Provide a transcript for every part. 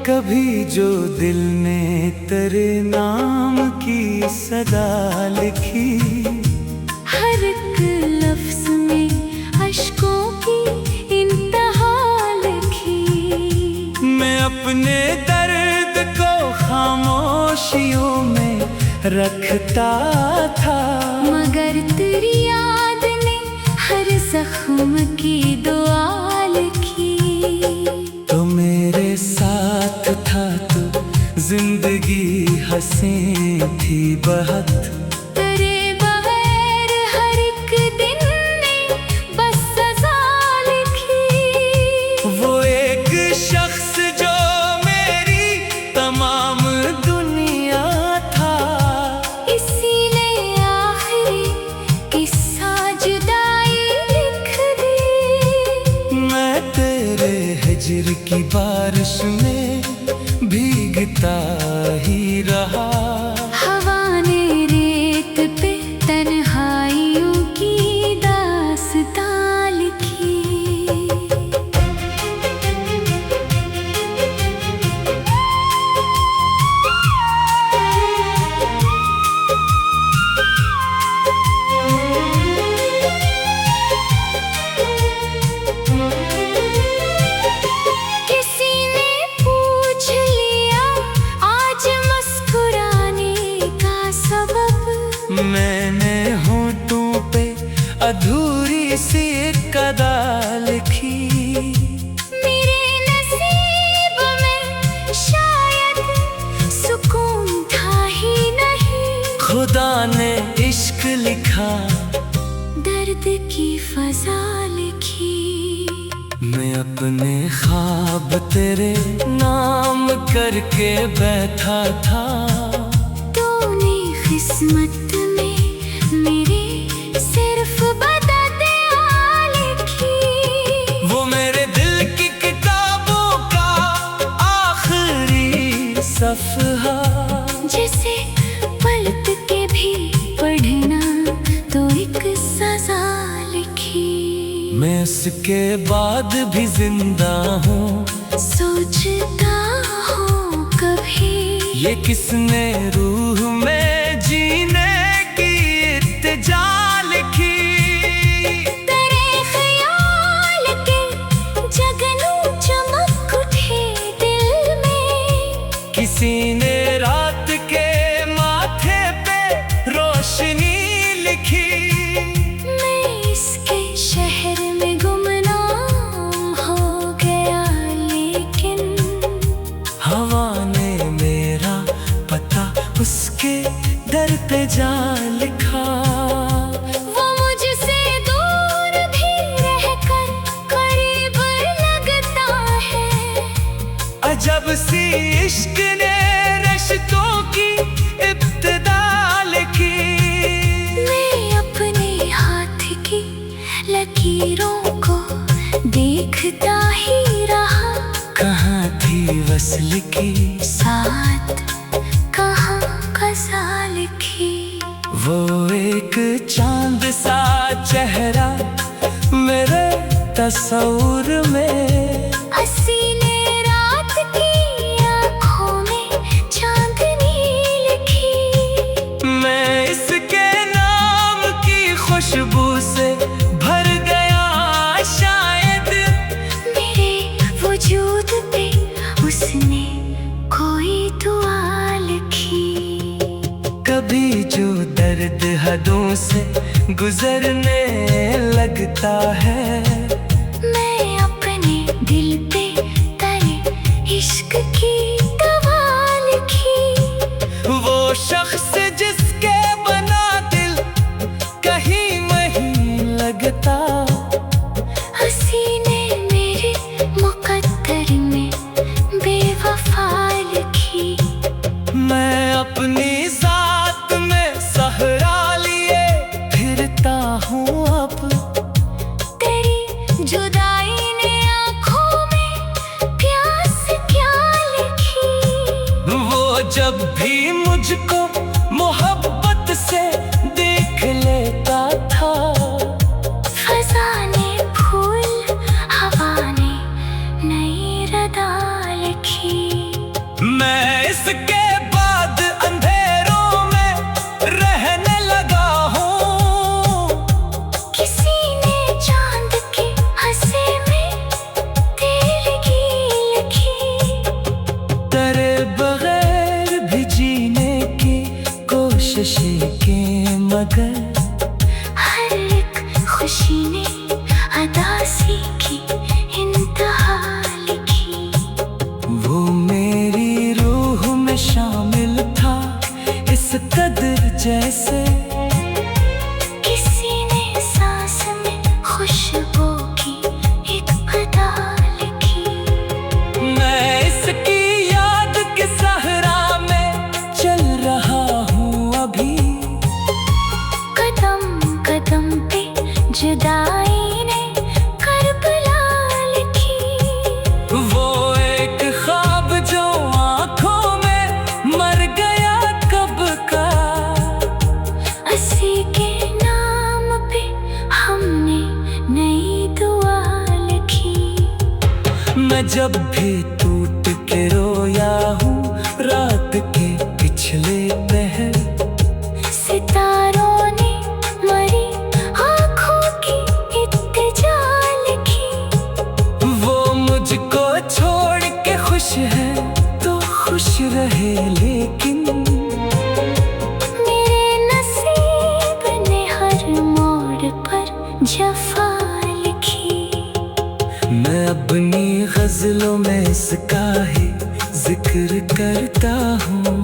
कभी जो दिल ने तेरे नाम की सदा लिखी, हर एक लफ्ज में अश्कों की इंतहा लिखी। मैं अपने दर्द को खामोशियों में रखता था, मगर तेरी याद ने हर जख्म की दुआ लिखी। तो मेरे साथ था तो जिंदगी हंसी थी बहुत, तेरे बगैर हर एक दिन ने बस सजा लिखी। वो एक शख्स जो मेरी तमाम दुनिया था, इसीलिए आखिरी किस्सा जुदाई लिख दी। मैं तेरे हिज्र की बारिश में भीगता ही रहा। हवा ने रेत पे तन्हाइयों की दास्तां लिखी। किसी ने पूछ लिया आज मुस्कुराने का सबब, मैंने होठों पे अधूरी सी एक अदा लिखी। मेरे नसीब में शायद सुकून था ही नहीं। खुदा ने इश्क लिखा, दर्द की फजा लिखी। मैं अपने ख्वाब तेरे नाम करके बैठा था। तूने किस्मत में मेरे सिर्फ बददुआ लिखी। वो मेरे दिल की किताबों का आखिरी सफ़हा, जिसे पलट के भी पढ़ना तो एक सजा लिखी। मैं इसके बाद भी जिंदा हूँ, सोचता हूँ कभी ये किसने रूह में जीने की इत्तेजा लिखी। तेरे ख्याल के जगनू चमक उठे दिल में। किसी ने रात के माथे पे रोशनी लिखी। मैं इसके शहर में गुमनाम हो गया, लेकिन हवा ने मेरा पता उसके दर पे जा लिखा। वो मुझसे दूर भी रहकर करीब लगता है। अजब सी इश्क ने रिश्तों की इब्तिदा लिखी। मैं अपने हाथ की लकीरों को देखता ही रहा। कहाँ थी वस्ल की साथ कहाँ कसा लिखी। वो एक चांद सा चेहरा मेरे तस्वुर में, हसीने रात की आँखों में चांदनी लिखी। मैं इसके नाम की खुशबू से भर गया शायद। मेरे वजूद पे उसने कोई दुआ लिखी। कभी जो दर्द हदों से गुजरने लगता है, मैं अपने दिल पे तेरे इश्क की दवा लिखी। वो शख्स जिस अपनी जात में सहरा लिए फिरता हूँ अब। तेरी जुदाई ने आँखों में प्यास क्या लिखी। वो जब भी मुझको मोहब्बत से देख लेता था। फजा ने फूल, हवा ने नई रदा लिखी। मैं इसके बाद अंधेरों में रहने लगा हूँ। किसी ने चांद के हंसे में तेरगी लिखी। तेरे बगैर भी जीने की कोशिशें की मगर हर एक खुशी ने अदासी की इंतहा लिखी। वो मेरी रूह में शामिल था इस कदर जैसे किसी ने सांस में खुशबू की एक अदा लिखी। मैं इसकी याद के सहरा में चल रहा हूँ अभी। कदम कदम पे जुदाई ने करबला लिखी। वो एक ख्वाब जो आँखों में मर गया कब का। अस्सी के नाम पे हमने नई दुआ लिखी। मैं जब भी टूट के रोया हूँ रात के पिछले पहर। सितारों ने मरी आँखों की इत्तेजा लिखी। वो मुझको छोड़ के खुश है तो खुश रहे लेकिन मेरे नसीब ने हर मोड़ पर जफा लिखी। मैं अपनी गजलों में इसका ही जिक्र करता हूँ।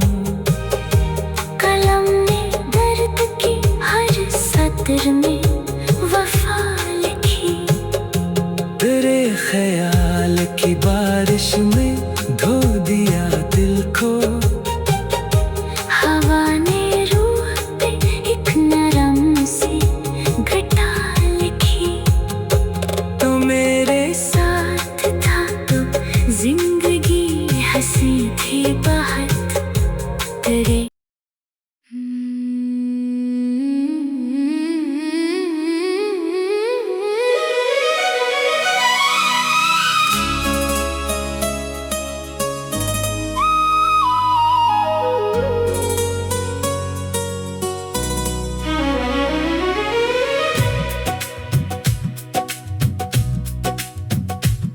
कलम ने दर्द की हर सतर में वफा लिखी। तेरे ख्याल की बारिश में धो दिया दिल को। हवा ने रूह पे एक नरम सी घटा लिखी। तो मेरे साथ था तो जिंदगी हंसी थी बहुत। तेरे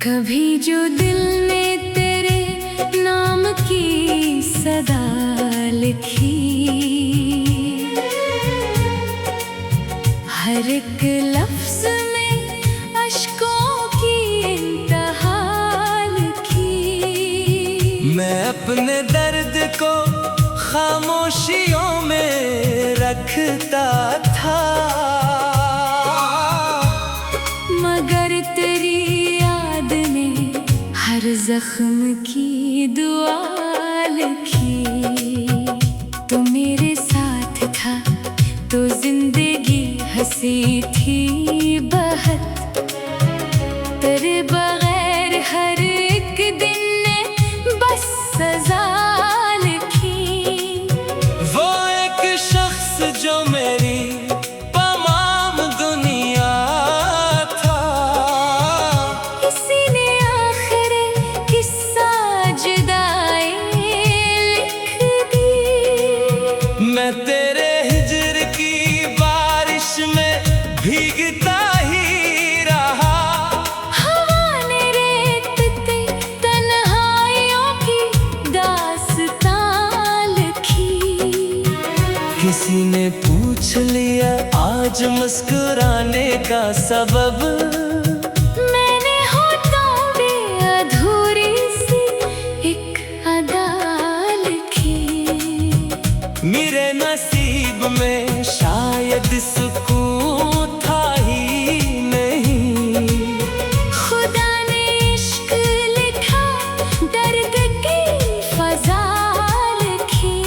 कभी जो दिल ने तेरे नाम की सदा लिखी। हर एक लफ्ज में अश्कों की इंतहा लिखी। मैं अपने दर्द को खामोशियों में रखता था। मगर तेरी याद ने हर जख्म की दुआ लिखी। तो मेरे साथ था तो जिंदगी हंसी थी बहुत। तेरे बगैर हर एक दिन ने बस सजा लिखी। वो एक शख्स जो मेरी तमाम दुनिया था। किसी ने आखिर किस्सा जुदाई लिख दी। मैं तेरे हिजर की बारिश में भीगता ही रहा। हवा ने रेत पे तन्हाइयों की दास्तां लिखी। किसी ने पूछ लिया आज मुस्कुराने का सबब। मैंने होठों पे अधूरी सी एक अदा लिखी। मेरे नसीब में शायद सुकून था ही नहीं। खुदा ने इश्क लिखा, दर्द की फजा लिखी।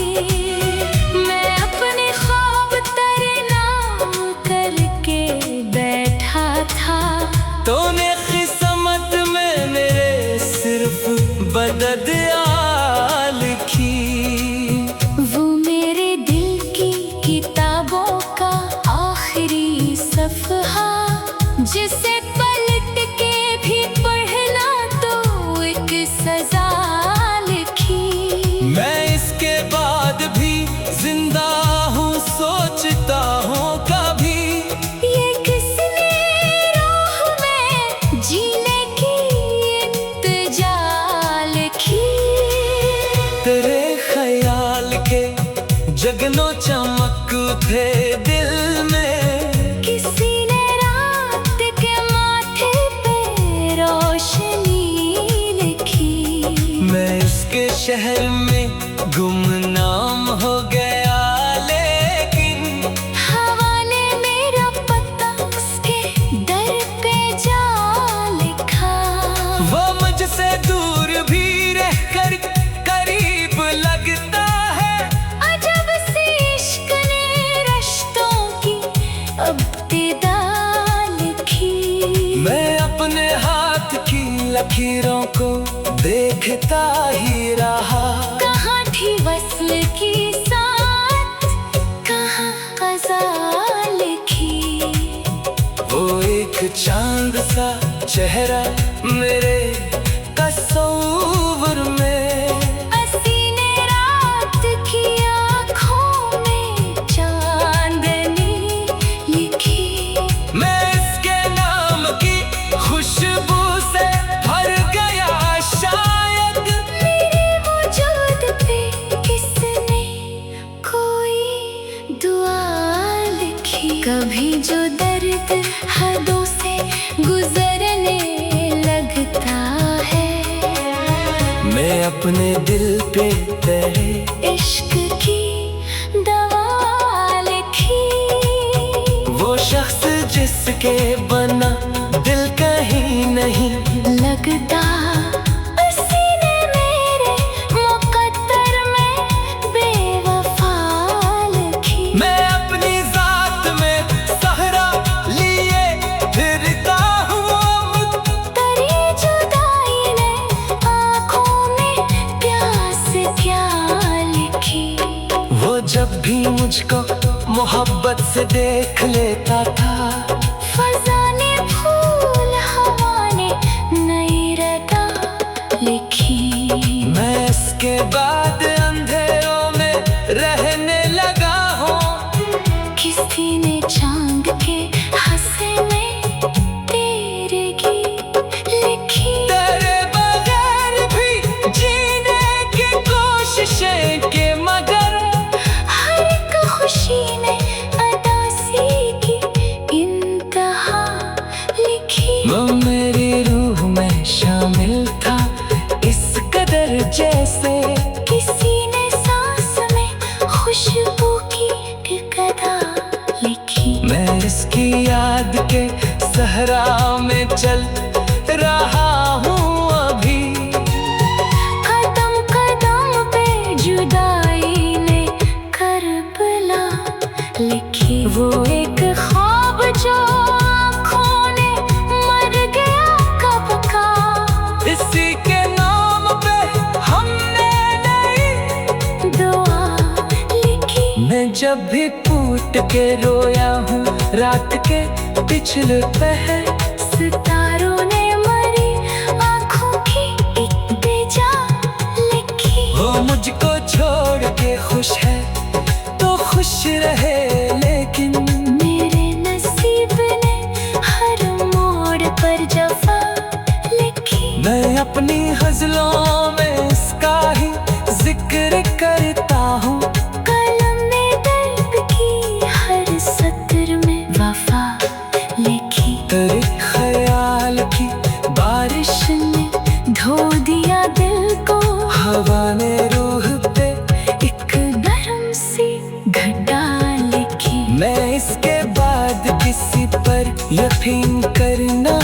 सैकड़ों चमक थे दिल में। किसी ने रात के माथे पे रोशनी लिखी। मैं इसके शहर में गुमनाम हो गया, लेकिन हवा ने मेरा पता उसके दर पे जा लिखा। वो मुझसे दूर भी रहकर करीब लगता है। अजब से इश्क ने रिश्तों की इब्तिदा लिखी। मैं अपने हाथ की लकीरों को देखता ही रहा। कहाँ थी वस्ल की साथ, कहाँ क़ज़ा लिखी। वो एक चांद सा चेहरा मेरे तस्वीर में। हसीने रात की आँखों में चांदनी लिखी। मैं इसके नाम की खुशबू से भर गया शायद। मेरे वजूद पे किसने कोई दुआ लिखी। कभी जो दर्द हदों से गुजरने लगता है, मैं अपने दिल पे तेरे इश्क की दवा लिखी। वो शख्स जिसके बना दिल कहीं नहीं लगता, उसी ने मेरे मुकद्दर में बेवफा लिखी। मैं अपनी जात में सहरा लिए फिरता हूँ। तेरी जुदाई ने आँखों में प्यास क्या लिखी। वो जब भी मुझको मोहब्बत से देख लेता था, फज़ा ने फूल, हवा ने नई रदा लिखी। मैं इसके बाद अंधेरों में रहने लगा हूँ। किसी ने चांद के हंसे में तेरगी लिखी। तेरे बगैर भी जीने की कोशिशें के मगर हर एक खुशी ने अदासी की इंतहा लिखी। वो मेरी रूह में शामिल था इस कदर जैसे किसी ने सांस में खुशबू की टिकदा लिखी। मैं इसकी याद के सहरा में चल रहा हूँ अभी। कदम कदम पे जुदाई ने करबला लिखी। वो एक ख्वाब जो आँखों ने मर गया कब का। इसी के नाम पे हमने नई दुआ लिखी। मैं जब भी टूट के रोया हूँ रात के पिछले पहर, सितारों ने मरी आँखों की इल्तिजा लिखी। वो मुझको छोड़ के खुश है तो खुश रहे, लेकिन मेरे नसीब ने हर मोड़ पर जफा लिखी। मैं अपनी गज़लों में इसका ही जिक्र करता हूँ। कलम ने दर्द की हर सत्र में वफा लिखी। तेरे ख्याल की बारिश ने धो दिया दिल को, हवा ने रूह पे एक नरम सी घटा लिखी। मैं इसके बाद किसी पर यकीन करना